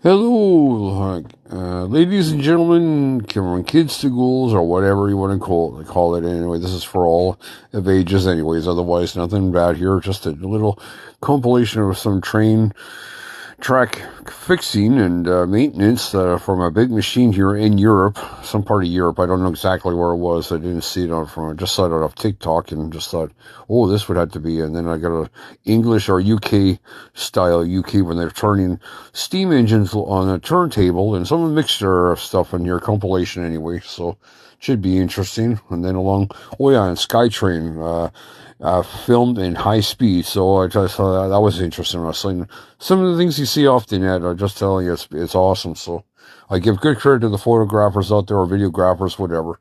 Hello, ladies and gentlemen, kids to ghouls, or whatever you want to call it. Anyway, this is for all of ages, anyways. Otherwise, nothing bad here. Just a little compilation of some train track fixing and maintenance from a big machine here in Europe, some part of Europe. I don't know exactly where it was. I didn't see it I just saw it off TikTok and just thought, oh, this would have to be. And then I got a English or UK style when they're turning steam engines on a turntable, and some mixture of stuff in your compilation anyway. So should be interesting. And then and SkyTrain. Filmed in high speed, so I just thought that was interesting. I was saying some of the things you see off the net, I'm just telling you, it's awesome. So I give good credit to the photographers out there or videographers, whatever.